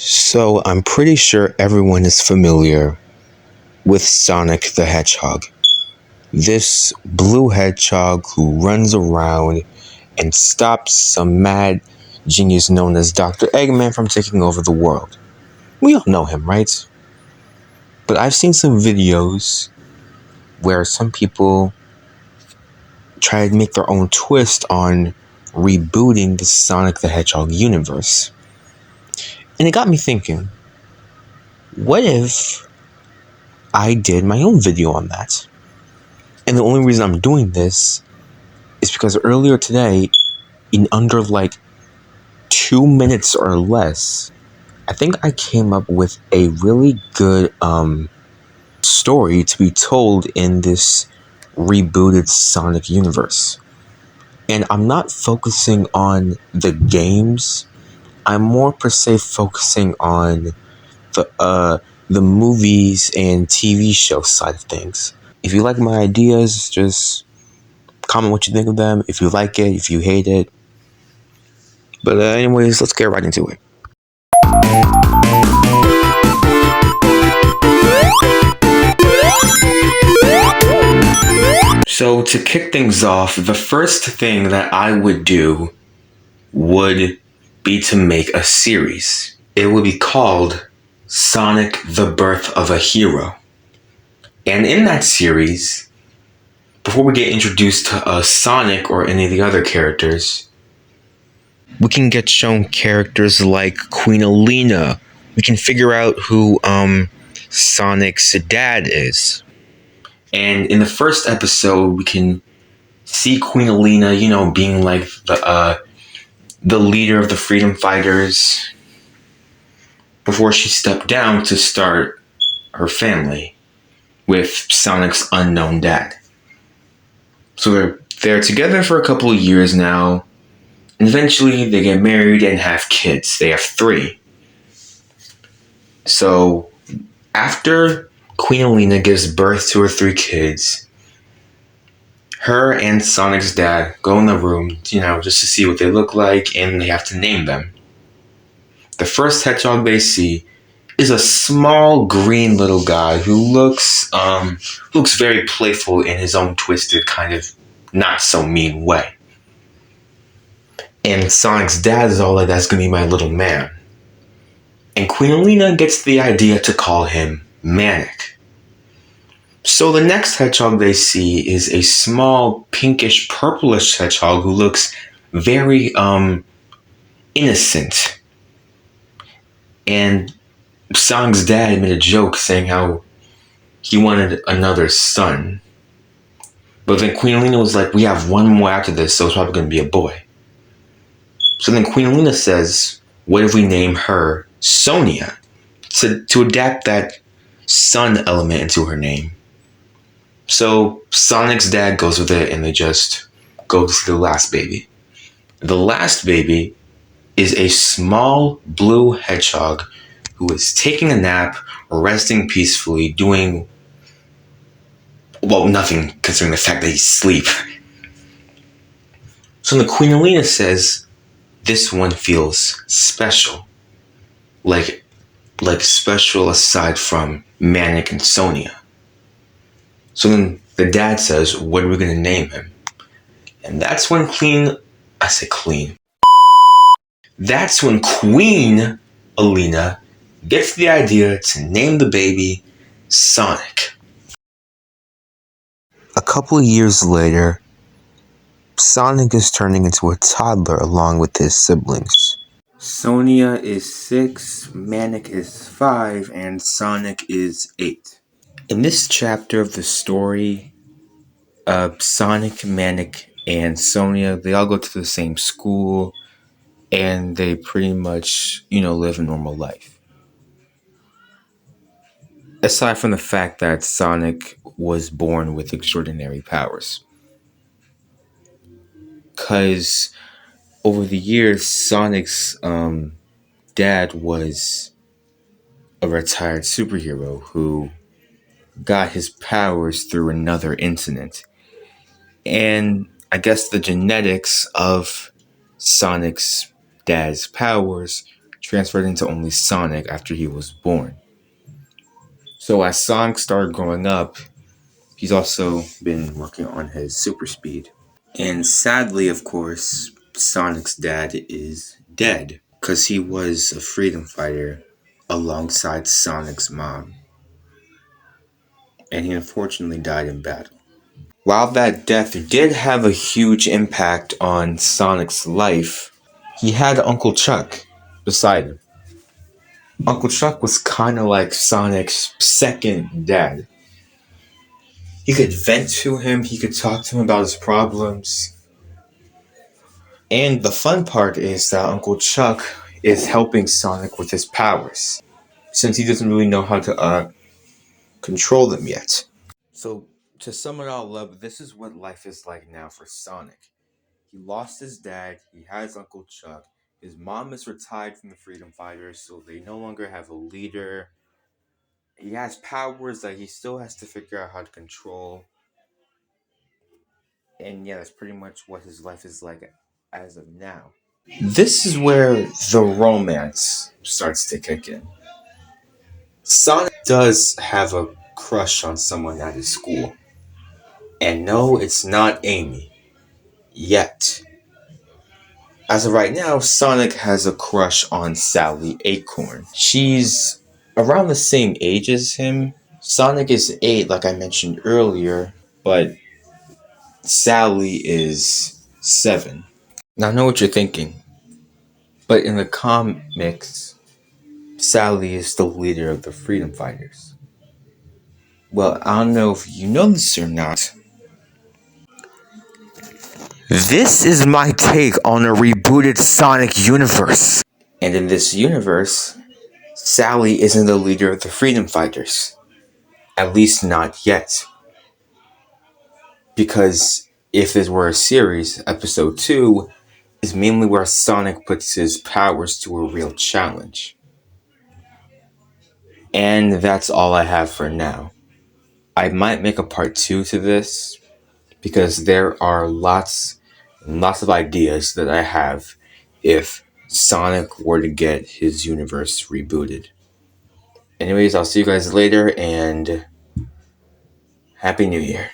So I'm pretty sure everyone is familiar with Sonic the Hedgehog. This blue hedgehog who runs around and stops some mad genius known as Dr. Eggman from taking over the world. We all know him, right? But I've seen some videos where some people try to make their own twist on rebooting the Sonic the Hedgehog universe. And it got me thinking, what if I did my own video on that? And the only reason I'm doing this is because earlier today, in under like 2 minutes or less, I think I came up with a really good story to be told in this rebooted Sonic universe. And I'm not focusing on the games. I'm more per se focusing on the movies and TV show side of things. If you like my ideas, just comment what you think of them. If you like it, if you hate it. But anyways, let's get right into it. So to kick things off, the first thing that I would do would be to make a series. It would be called Sonic the Birth of a Hero. And in that series, before we get introduced to Sonic or any of the other characters, we can get shown characters like Queen Alina. We can figure out who Sonic's dad is. And in the first episode, we can see Queen Alina, being like the leader of the freedom fighters before she stepped down to start her family with Sonic's unknown dad. So they're together for a couple of years now. And eventually they get married and have kids. They have 3. So after Queen Alina gives birth to her 3 kids, her and Sonic's dad go in the room, just to see what they look like, and they have to name them. The first hedgehog they see is a small green little guy who looks very playful in his own twisted, kind of not so mean way. And Sonic's dad is all like, that's gonna be my little man. And Queen Alina gets the idea to call him Manic. So the next hedgehog they see is a small pinkish purplish hedgehog who looks very innocent. And Sonic's dad made a joke saying how he wanted another son. But then Queen Alina was like, we have one more after this, so it's probably going to be a boy. So then Queen Alina says, what if we name her Sonia? To adapt that son element into her name. So Sonic's dad goes with it, and they just go to see the last baby. The last baby is a small blue hedgehog who is taking a nap, resting peacefully, doing, well, nothing considering the fact that he's asleep. So the Queen Alina says, this one feels special. Like special aside from Manic and Sonia. So then the dad says, what are we going to name him? And that's when That's when Queen Alina gets the idea to name the baby Sonic. A couple of years later, Sonic is turning into a toddler along with his siblings. Sonia is 6, Manic is 5, and Sonic is 8. In this chapter of the story, Sonic, Manic, and Sonia, they all go to the same school, and they pretty much, live a normal life. Aside from the fact that Sonic was born with extraordinary powers. Because over the years, Sonic's dad was a retired superhero who got his powers through another incident. And I guess the genetics of Sonic's dad's powers transferred into only Sonic after he was born. So as Sonic started growing up, he's also been working on his super speed. And sadly, of course, Sonic's dad is dead because he was a freedom fighter alongside Sonic's mom. And he unfortunately died in battle. While that death did have a huge impact on Sonic's life, he had Uncle Chuck beside him. Uncle Chuck was kind of like Sonic's second dad. He could vent to him, he could talk to him about his problems. And the fun part is that Uncle Chuck is helping Sonic with his powers, since he doesn't really know how to control them yet. So, to sum it all up, this is what life is like now for Sonic. He lost his dad, he has Uncle Chuck, his mom is retired from the Freedom Fighters, so they no longer have a leader. He has powers that he still has to figure out how to control. And yeah, that's pretty much what his life is like as of now. This is where the romance starts to kick in. Sonic does have a crush on someone at his school. And no, it's not Amy. Yet. As of right now, Sonic has a crush on Sally Acorn. She's around the same age as him. Sonic is 8, like I mentioned earlier, but Sally is 7. Now I know what you're thinking, but in the comics, Sally is the leader of the Freedom Fighters. Well, I don't know if you know this or not. This is my take on a rebooted Sonic universe. And in this universe, Sally isn't the leader of the Freedom Fighters. At least not yet. Because if this were a series, episode 2 is mainly where Sonic puts his powers to a real challenge. And that's all I have for now. I might make a part 2 to this, because there are lots and lots of ideas that I have if Sonic were to get his universe rebooted. Anyways, I'll see you guys later, and Happy New Year.